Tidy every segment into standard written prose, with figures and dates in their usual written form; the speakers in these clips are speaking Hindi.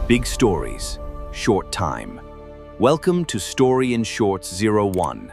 Big stories, short time. Welcome to Story in Shorts 01.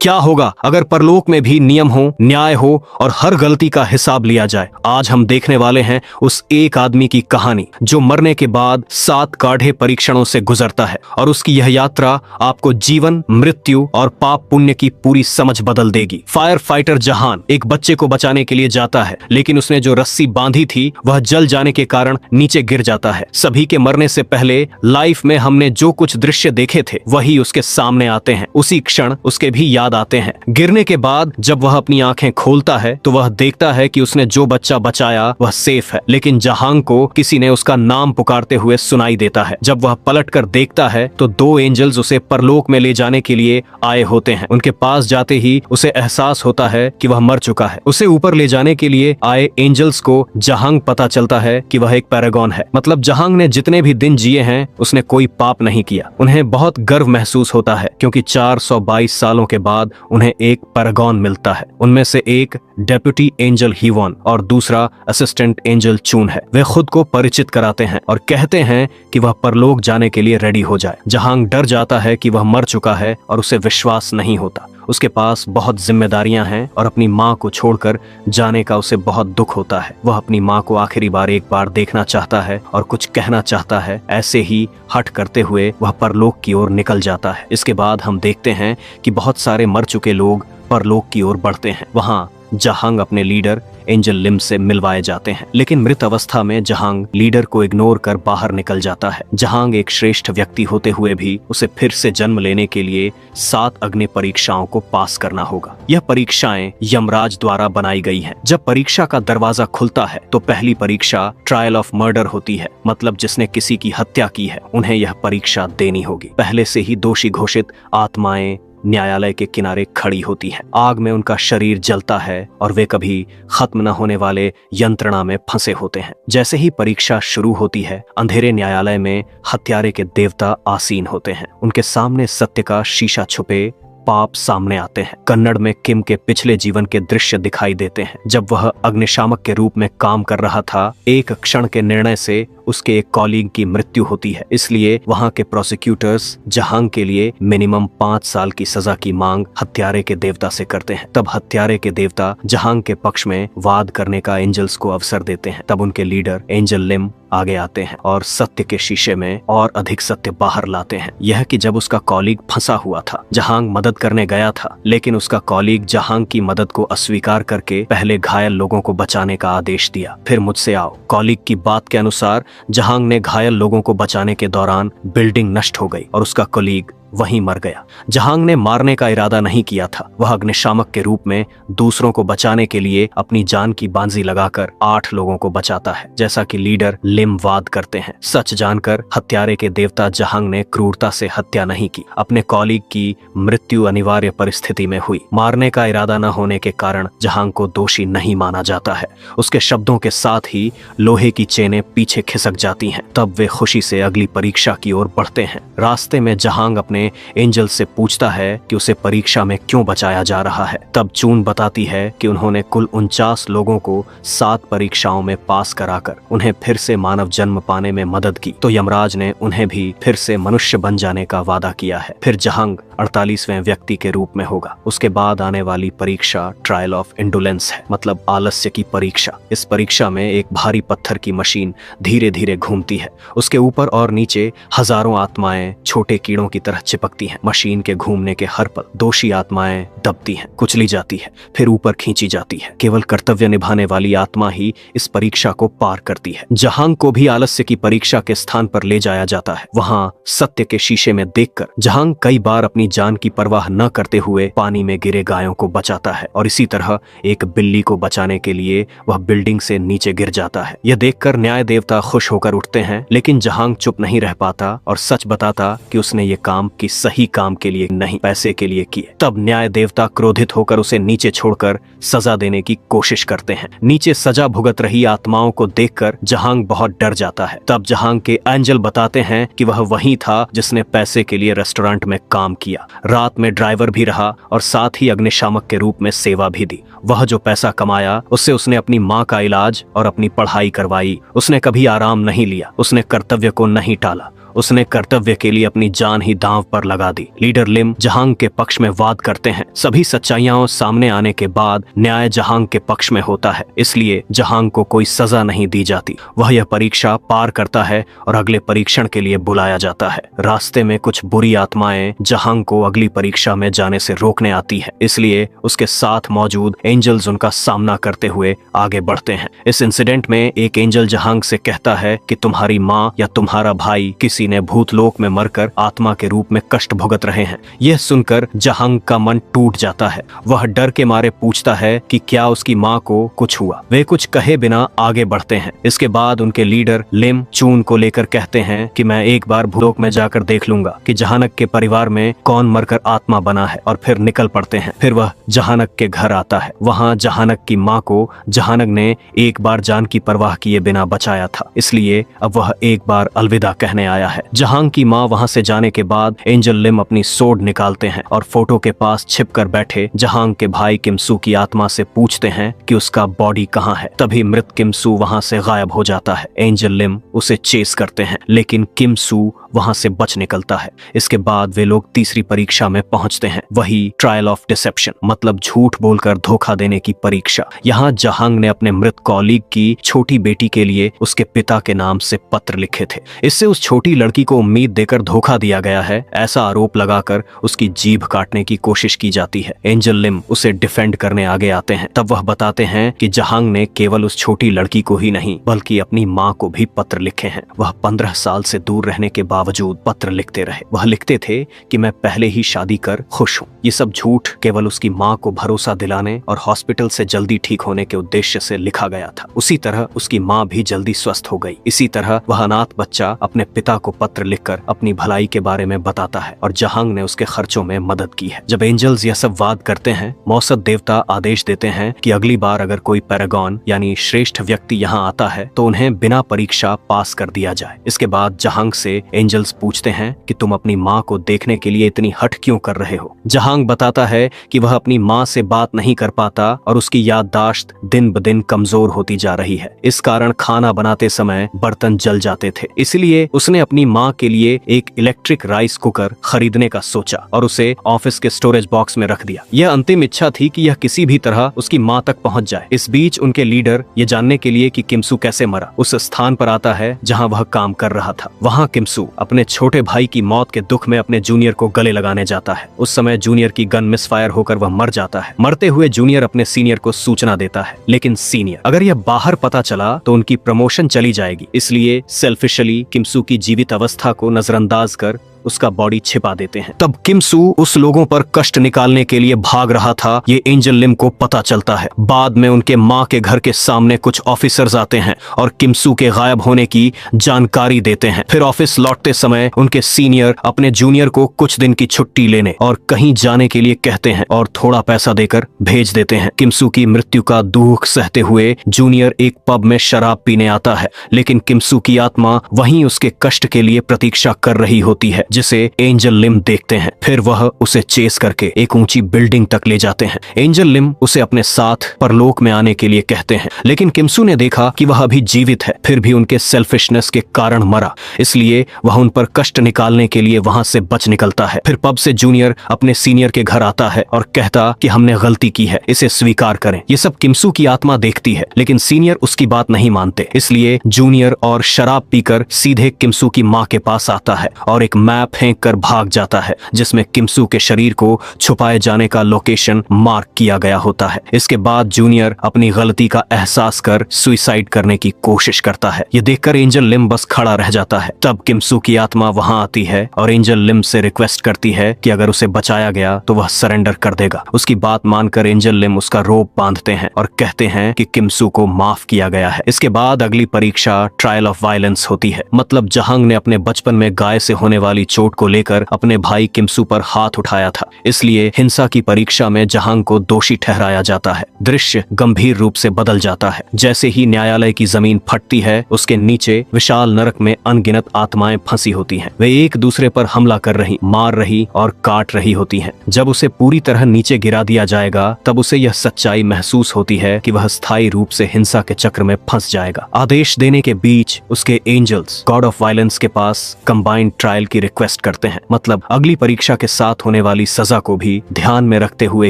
क्या होगा अगर परलोक में भी नियम हो, न्याय हो और हर गलती का हिसाब लिया जाए। आज हम देखने वाले हैं उस एक आदमी की कहानी जो मरने के बाद 7 गाढ़े परीक्षणों से गुजरता है और उसकी यह यात्रा आपको जीवन, मृत्यु और पाप पुण्य की पूरी समझ बदल देगी। फायर फाइटर जहान एक बच्चे को बचाने के लिए जाता है, लेकिन उसने जो रस्सी बांधी थी वह जल जाने के कारण नीचे गिर जाता है। सभी के मरने से पहले लाइफ में हमने जो कुछ दृश्य देखे थे वही उसके सामने आते हैं। उसी क्षण उसके भी याद आते हैं। गिरने के बाद जब वह अपनी आंखें खोलता है तो वह देखता है कि उसने जो बच्चा बचाया वह सेफ है, लेकिन जहांग को किसी ने उसका नाम पुकारते हुए सुनाई देता है। जब वह पलटकर देखता है तो 2 एंजल्स उसे परलोक में ले जाने के लिए आए होते हैं। उनके पास जाते ही उसे एहसास होता है कि वह मर चुका है। उसे ऊपर ले जाने के लिए आए एंजल्स को जहांग पता चलता है कि वह एक पैरागॉन है, मतलब जहांग ने जितने भी दिन जिए हैं उसने कोई पाप नहीं किया। उन्हें बहुत गर्व महसूस होता है क्योंकि 422 सालों के बाद उन्हें एक पैरागॉन मिलता है। उनमें से एक डेप्यूटी एंजल हीवॉन और दूसरा असिस्टेंट एंजल चून है। वे खुद को परिचित कराते हैं और कहते हैं कि वह परलोक जाने के लिए रेडी हो जाए। जहांग डर जाता है कि वह मर चुका है और उसे विश्वास नहीं होता। उसके पास बहुत जिम्मेदारियां हैं और अपनी माँ को छोड़कर जाने का उसे बहुत दुख होता है। वह अपनी माँ को आखिरी बार एक बार देखना चाहता है और कुछ कहना चाहता है। ऐसे ही हट करते हुए वह परलोक की ओर निकल जाता है। इसके बाद हम देखते हैं कि बहुत सारे मर चुके लोग परलोक की ओर बढ़ते हैं। वहां जहांग अपने लीडर एंजल लिम से मिलवाए जाते हैं, लेकिन मृत अवस्था में जहांग लीडर को इग्नोर कर बाहर निकल जाता है। जहांग एक श्रेष्ठ व्यक्ति होते हुए भी उसे फिर से जन्म लेने के लिए 7 अग्नि परीक्षाओं को पास करना होगा। यह परीक्षाएं यमराज द्वारा बनाई गई हैं। जब परीक्षा का दरवाजा खुलता है तो पहली परीक्षा ट्रायल ऑफ मर्डर होती है, मतलब जिसने किसी की हत्या की है उन्हें यह परीक्षा देनी होगी। पहले से ही दोषी घोषित आत्माएं न्यायालय के किनारे खड़ी होती हैं। आग में उनका शरीर जलता है और वे कभी खत्म न होने वाले यंत्रणा में फंसे होते हैं। जैसे ही परीक्षा शुरू होती है, अंधेरे न्यायालय में हत्यारे के देवता आसीन होते हैं। उनके सामने सत्य का शीशा छुपे पाप सामने आते हैं। कन्नड़ में किम के पिछले जीवन के दृश्य दिखाई देते हैं। जब वह अग्निशामक के रूप में काम कर रहा था, एक क्षण के निर्णय से उसके एक कॉलीग की मृत्यु होती है। इसलिए वहां के प्रोसिक्यूटर्स जहांग के लिए मिनिमम 5 साल की सजा की मांग हत्यारे के देवता से करते हैं। तब हत्यारे के देवता जहांग के पक्ष में वाद करने का एंजल्स को अवसर देते हैं। तब उनके लीडर एंजल लिम आगे आते हैं और सत्य के शीशे में और अधिक सत्य बाहर लाते हैं। यह कि जब उसका कॉलीग फंसा हुआ था, जहांग मदद करने गया था, लेकिन उसका कॉलीग जहांग की मदद को अस्वीकार करके पहले घायल लोगों को बचाने का आदेश दिया। फिर मुझसे आओ। कॉलीग की बात के अनुसार जहांग ने घायल लोगों को बचाने के दौरान बिल्डिंग नष्ट हो गई और उसका कॉलीग वहीं मर गया। जहांग ने मारने का इरादा नहीं किया था। वह अग्निशामक के रूप में दूसरों को बचाने के लिए अपनी जान की बाजी लगाकर 8 लोगों को बचाता है, जैसा कि लीडर लिम वाद करते हैं। सच जानकर हत्यारे के देवता जहांग ने क्रूरता से हत्या नहीं की। अपने कॉलीग की मृत्यु अनिवार्य परिस्थिति में हुई। मारने का इरादा न होने के कारण जहांग को दोषी नहीं माना जाता है। उसके शब्दों के साथ ही लोहे की चेनें पीछे खिसक जाती हैं। तब वे खुशी से अगली परीक्षा की ओर बढ़ते हैं। रास्ते में जहांग अपने एंजल से पूछता है कि उसे परीक्षा में क्यों बचाया जा रहा है। तब चून बताती है कि उन्होंने कुल 49 लोगों को 7 परीक्षाओं में पास कराकर उन्हें फिर से मानव जन्म पाने में मदद की, तो यमराज ने उन्हें भी फिर से मनुष्य बन जाने का वादा किया है। फिर जहांग 48वें व्यक्ति के रूप में होगा। उसके बाद आने वाली परीक्षा ट्रायल ऑफ इंडोलेंस है, मतलब आलस्य की परीक्षा। इस परीक्षा में एक भारी पत्थर की मशीन धीरे धीरे घूमती है। उसके ऊपर और नीचे हजारों आत्माएं छोटे कीड़ों की तरह चिपकती हैं। मशीन के घूमने के हर पल दोषी आत्माएं दबती हैं, कुचली जाती है, फिर ऊपर खींची जाती है। केवल कर्तव्य निभाने वाली आत्मा ही इस परीक्षा को पार करती है। जहांग को भी आलस्य की परीक्षा के स्थान पर ले जाया जाता है। वहां सत्य के शीशे में देखकर जहांग कई बार अपनी जान की परवाह न करते हुए पानी में गिरे गायों को बचाता है और इसी तरह एक बिल्ली को बचाने के लिए वह बिल्डिंग से नीचे गिर जाता है। यह देखकर न्याय देवता खुश होकर उठते हैं, लेकिन जहांग चुप नहीं रह पाता और सच बताता कि उसने ये काम कि सही काम के लिए नहीं, पैसे के लिए किए। तब न्याय देवता क्रोधित होकर उसे नीचे छोड़कर सजा देने की कोशिश करते हैं। नीचे सजा भुगत रही आत्माओं को देखकर जहांग बहुत डर जाता है। तब जहांग के एंजल बताते हैं कि वह वही था जिसने पैसे के लिए रेस्टोरेंट में काम किया, रात में ड्राइवर भी रहा और साथ ही अग्निशामक के रूप में सेवा भी दी। वह जो पैसा कमाया उससे उसने अपनी माँ का इलाज और अपनी पढ़ाई करवाई। उसने कभी आराम नहीं लिया, उसने कर्तव्य को नहीं टाला, उसने कर्तव्य के लिए अपनी जान ही दांव पर लगा दी। लीडर लिम जहांग के पक्ष में वाद करते हैं। सभी सच्चाइयां सामने आने के बाद न्याय जहांग के पक्ष में होता है, इसलिए जहांग को कोई सजा नहीं दी जाती। वह यह परीक्षा पार करता है और अगले परीक्षण के लिए बुलाया जाता है। रास्ते में कुछ बुरी आत्माएं जहांग को अगली परीक्षा में जाने से रोकने आती है, इसलिए उसके साथ मौजूद एंजल्स उनका सामना करते हुए आगे बढ़ते हैं। इस इंसिडेंट में एक एंजल जहांग से कहता है कि तुम्हारी माँ या तुम्हारा भाई किसी ने भूतलोक में मरकर आत्मा के रूप में कष्ट भुगत रहे हैं। यह सुनकर जहांग का मन टूट जाता है। वह डर के मारे पूछता है कि क्या उसकी माँ को कुछ हुआ। वे कुछ कहे बिना आगे बढ़ते हैं। इसके बाद उनके लीडर लिम चून को लेकर कहते हैं कि मैं एक बार भूलोक में जाकर देख लूंगा कि जहानक के परिवार में कौन मरकर आत्मा बना है, और फिर निकल पड़ते हैं। फिर वह जहानक के घर आता है। वहाँ जहानक की माँ को जहानक ने एक बार जान की परवाह किए बिना बचाया था, इसलिए अब वह एक बार अलविदा कहने आया है। जहांग की माँ वहां से जाने के बाद एंजल लिम अपनी सोड निकालते हैं और फोटो के पास छिपकर बैठे जहांग के भाई किमसू की आत्मा से पूछते हैं कि उसका बॉडी कहाँ है। तभी मृत किमसू वहां से गायब हो जाता है। एंजल लिम उसे चेस करते हैं, लेकिन किमसू वहां से बच निकलता है। इसके बाद वे लोग तीसरी परीक्षा में पहुंचते हैं, वही ट्रायल ऑफ डिसेप्शन, मतलब झूठ बोलकर धोखा देने की परीक्षा। यहाँ जहांग ने अपने मृत कॉलीग की छोटी बेटी के लिए उसके पिता के नाम से पत्र लिखे थे। इससे उस छोटी लड़की को उम्मीद देकर धोखा दिया गया है, ऐसा आरोप लगाकर उसकी जीभ काटने की कोशिश की जाती है। एंजल लिम उसे डिफेंड करने आगे आते हैं। तब वह बताते हैं कि जहांग ने केवल उस छोटी लड़की को ही नहीं बल्कि अपनी माँ को भी पत्र लिखे हैं। वह 15 साल से दूर रहने के बावजूद पत्र लिखते रहे। वह लिखते थे कि मैं पहले ही शादी कर खुश हूँ। ये सब झूठ केवल उसकी माँ को भरोसा दिलाने और हॉस्पिटल से जल्दी ठीक होने के उद्देश्य से लिखा गया था। उसी तरह उसकी माँ भी जल्दी स्वस्थ हो गई। इसी तरह वह अनाथ बच्चा अपने पिता को पत्र लिखकर अपनी भलाई के बारे में बताता है और जहांग ने उसके खर्चों में मदद की है। जब एंजल्स यह सब वाद करते हैं, मौसद देवता आदेश देते हैं कि अगली बार अगर कोई पैरागॉन यानी श्रेष्ठ व्यक्ति यहाँ आता है तो उन्हें बिना परीक्षा पास कर दिया जाए। इसके बाद जहांग से एंजल्स पूछते हैं कि तुम अपनी माँ को देखने के लिए इतनी हट क्यों कर रहे हो। जहांग बताता है कि वह अपनी माँ से बात नहीं कर पाता और उसकी याददाश्त दिन ब दिन कमजोर होती जा रही है। इस कारण खाना बनाते समय बर्तन जल जाते थे। इसलिए उसने अपनी माँ के लिए एक इलेक्ट्रिक राइस कुकर खरीदने का सोचा और उसे ऑफिस के स्टोरेज बॉक्स में रख दिया। यह अंतिम इच्छा थी कि यह किसी भी तरह उसकी माँ तक पहुँच जाए। इस बीच उनके लीडर ये जानने के लिए कि किमसू कैसे मरा उस स्थान पर आता है जहाँ वह काम कर रहा था। वहाँ किमसू अपने छोटे भाई की मौत के दुख में अपने जूनियर को गले लगाने जाता है। उस समय जूनियर की गन मिसफायर होकर वह मर जाता है। मरते हुए जूनियर अपने सीनियर को सूचना देता है, लेकिन सीनियर अगर यह बाहर पता चला तो उनकी प्रमोशन चली जाएगी, इसलिए सेल्फिशली किमसू की जीवित अवस्था को नजरअंदाज कर उसका बॉडी छिपा देते हैं। तब किमसू उस लोगों पर कष्ट निकालने के लिए भाग रहा था, ये एंजल लिम को पता चलता है। बाद में उनके माँ के घर के सामने कुछ ऑफिसर्स आते हैं और किमसू के गायब होने की जानकारी देते हैं। फिर ऑफिस लौटते समय उनके सीनियर अपने जूनियर को कुछ दिन की छुट्टी लेने और कहीं जाने के लिए कहते हैं और थोड़ा पैसा देकर भेज देते हैं। किमसू की मृत्यु का दुख सहते हुए जूनियर एक पब में शराब पीने आता है, लेकिन किमसू की आत्मा वहीं उसके कष्ट के लिए प्रतीक्षा कर रही होती है, जिसे एंजल लिम देखते हैं। फिर वह उसे चेस करके एक ऊंची बिल्डिंग तक ले जाते हैं। एंजल लिम उसे अपने साथ परलोक में आने के लिए कहते हैं, लेकिन किमसू ने देखा कि वह अभी जीवित है, फिर भी उनके सेल्फिशनेस के कारण मरा, इसलिए वह उन पर कष्ट निकालने के लिए वहां से बच निकलता है। फिर पब से जूनियर अपने सीनियर के घर आता है और कहता कि हमने गलती की है, इसे स्वीकार करें। ये सब किमसू की आत्मा देखती है, लेकिन सीनियर उसकी बात नहीं मानते, इसलिए जूनियर और शराब पीकर सीधे किमसू की माँ के पास आता है और एक मैप फेंक कर भाग जाता है जिसमें किमसू के शरीर को छुपाए जाने का लोकेशन मार्क किया गया होता है। इसके बाद जूनियर अपनी गलती का एहसास कर सुसाइड करने की कोशिश करता है। ये देखकर एंजल लिम बस खड़ा रह जाता है। तब किमसू की आत्मा वहां आती है और एंजल लिम से रिक्वेस्ट करती है कि अगर उसे बचाया गया तो वह सरेंडर कर देगा। उसकी बात मानकर एंजल लिम उसका रोप बांधते हैं और कहते हैं कि किमसू को माफ किया गया है। इसके बाद अगली परीक्षा ट्रायल ऑफ वायलेंस होती है, मतलब जहांग ने अपने बचपन में गाय से होने वाली चोट को लेकर अपने भाई किमसू पर हाथ उठाया था, इसलिए हिंसा की परीक्षा में जहांग को दोषी ठहराया जाता है। दृश्य गंभीर रूप से बदल जाता है। जैसे ही न्यायालय की जमीन फटती है, उसके नीचे विशाल नरक में अनगिनत आत्माएं फंसी होती हैं। वे एक दूसरे पर हमला कर रही, मार रही और काट रही होती हैं। जब उसे पूरी तरह नीचे गिरा दिया जाएगा, तब उसे यह सच्चाई महसूस होती है कि वह स्थायी रूप से हिंसा के चक्र में फंस जाएगा। आदेश देने के बीच उसके एंजल्स गॉड ऑफ वायलेंस के पास कंबाइंड ट्रायल की रिक्वेस्ट करते हैं, मतलब अगली परीक्षा के साथ होने वाली सजा को भी ध्यान में रखते हुए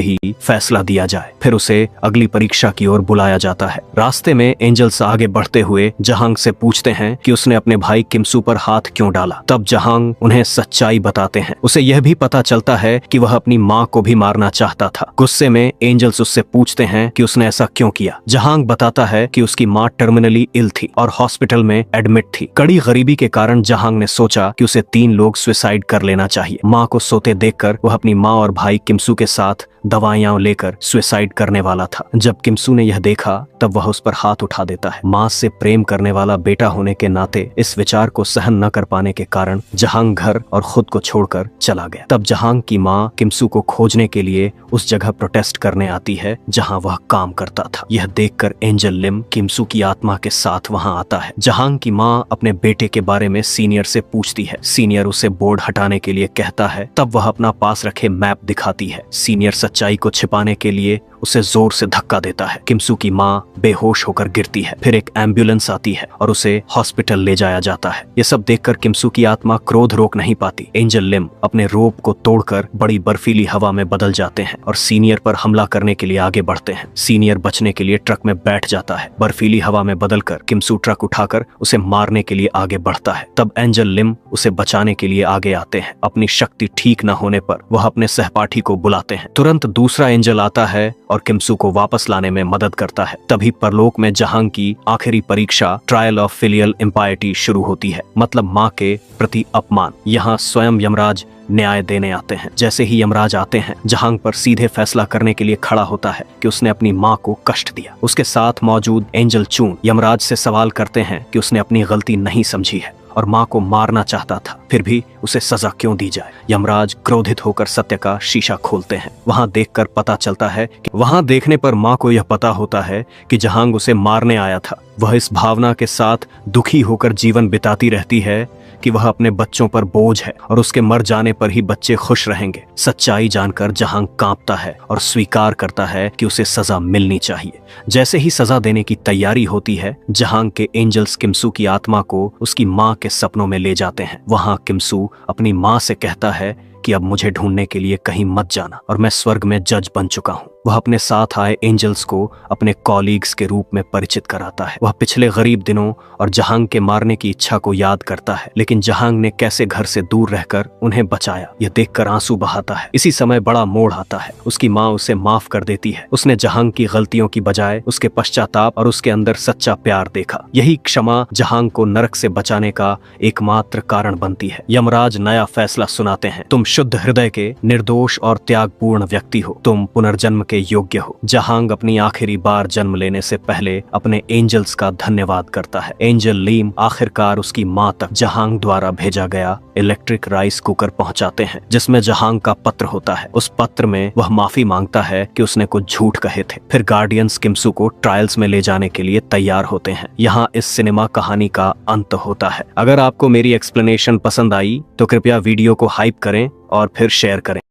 ही फैसला दिया जाए। फिर उसे अगली परीक्षा की ओर बुलाया जाता है। रास्ते में एंजल्स आगे बढ़ते हुए जहांग से पूछते हैं कि उसने अपने भाई किमसू पर हाथ क्यों डाला। तब जहांग उन्हें सच्चाई बताते हैं। उसे यह भी पता चलता है कि वह अपनी माँ को भी मारना चाहता था। गुस्से में एंजल्स उससे पूछते हैं कि उसने ऐसा क्यों किया। जहांग बताता है कि उसकी माँ टर्मिनली इल थी और हॉस्पिटल में एडमिट थी। कड़ी गरीबी के कारण जहांग ने सोचा कि उसे 3 लोग सुसाइड कर लेना चाहिए। माँ को सोते देखकर वह अपनी माँ और भाई किमसू के साथ दवाइयां लेकर सुसाइड करने वाला था। जब किमसू ने यह देखा, तब वह उस पर हाथ उठा देता है। माँ से प्रेम करने वाला बेटा होने के नाते इस विचार को सहन न कर पाने के कारण जहांग घर और खुद को छोड़कर चला गया। तब जहांग की माँ किमसू को खोजने के लिए उस जगह प्रोटेस्ट करने आती है जहां वह काम करता था। यह देखकर एंजल लिम किमसू की आत्मा के साथ वहां आता है। जहांग की माँ अपने बेटे के बारे में सीनियर से पूछती है। सीनियर उसे बोर्ड हटाने के लिए कहता है। तब वह अपना पास रखे मैप दिखाती है। सीनियर सच्चाई को छिपाने के लिए उसे जोर से धक्का देता है। किमसू की माँ बेहोश होकर गिरती है। फिर एक एम्बुलेंस आती है और उसे हॉस्पिटल ले जाया जाता है। ये सब देखकर किमसू की आत्मा क्रोध रोक नहीं पाती। एंजल लिम अपने रोप को तोड़कर बड़ी बर्फीली हवा में बदल जाते हैं और सीनियर पर हमला करने के लिए आगे बढ़ते हैं। सीनियर बचने के लिए ट्रक में बैठ जाता है। बर्फीली हवा में बदलकर किमसू ट्रक उठाकर उसे मारने के लिए आगे बढ़ता है। तब एंजल लिम उसे बचाने के लिए आगे आते हैं। अपनी शक्ति ठीक न होने पर वह अपने सहपाठी को बुलाते हैं। तुरंत दूसरा एंजल आता है और किमसू को वापस लाने में मदद करता है। तभी परलोक में जहांग की आखिरी परीक्षा ट्रायल ऑफ फिलियल इम्पायटी शुरू होती है, मतलब माँ के प्रति अपमान। यहाँ स्वयं यमराज न्याय देने आते हैं। जैसे ही यमराज आते हैं, जहांग पर सीधे फैसला करने के लिए खड़ा होता है कि उसने अपनी माँ को कष्ट दिया। उसके साथ मौजूद एंजल चून यमराज से सवाल करते हैं कि उसने अपनी गलती नहीं समझी है और माँ को मारना चाहता था, फिर भी उसे सजा क्यों दी जाए। यमराज क्रोधित होकर सत्य का शीशा खोलते हैं। वहां देखकर पता चलता है कि वहां देखने पर माँ को यह पता होता है कि जहांग उसे मारने आया था। वह इस भावना के साथ दुखी होकर जीवन बिताती रहती है कि वह अपने बच्चों पर बोझ है और उसके मर जाने पर ही बच्चे खुश रहेंगे। सच्चाई जानकर जहांग कांपता है और स्वीकार करता है कि उसे सजा मिलनी चाहिए। जैसे ही सजा देने की तैयारी होती है, जहांग के एंजल्स किमसू की आत्मा को उसकी माँ के सपनों में ले जाते हैं। वहां किमसू अपनी माँ से कहता है कि अब मुझे ढूंढने के लिए कहीं मत जाना और मैं स्वर्ग में जज बन चुका हूँ। वह अपने साथ आए एंजल्स को अपने कॉलीग्स के रूप में परिचित कराता है। वह पिछले गरीब दिनों और जहांग के मारने की इच्छा को याद करता है, लेकिन जहांग ने कैसे घर से दूर रहकर उन्हें बचाया, यह देखकर आंसू बहाता है। इसी समय बड़ा मोड़ आता है। उसकी माँ उसे माफ कर देती है। उसने जहांग की गलतियों की बजाय उसके पश्चाताप और उसके अंदर सच्चा प्यार देखा। यही क्षमा जहांग को नरक से बचाने का एकमात्र कारण बनती है। यमराज नया फैसला सुनाते हैं। तुम शुद्ध हृदय के, निर्दोष और त्यागपूर्ण व्यक्ति हो। तुम पुनर्जन्म के योग्य हो। जहांग अपनी आखिरी बार जन्म लेने से पहले अपने एंजल्स का धन्यवाद करता है। एंजल लीम आखिरकार उसकी माँ तक जहांग द्वारा भेजा गया इलेक्ट्रिक राइस कुकर पहुंचाते हैं, जिसमें जहांग का पत्र होता है। उस पत्र में वह माफी मांगता है कि उसने कुछ झूठ कहे थे। फिर गार्डियंस किमसू को ट्रायल्स में ले जाने के लिए तैयार होते हैं। यहाँ इस सिनेमा कहानी का अंत होता है। अगर आपको मेरी एक्सप्लेनेशन पसंद आई तो कृपया वीडियो को हाइप करें और फिर शेयर करें।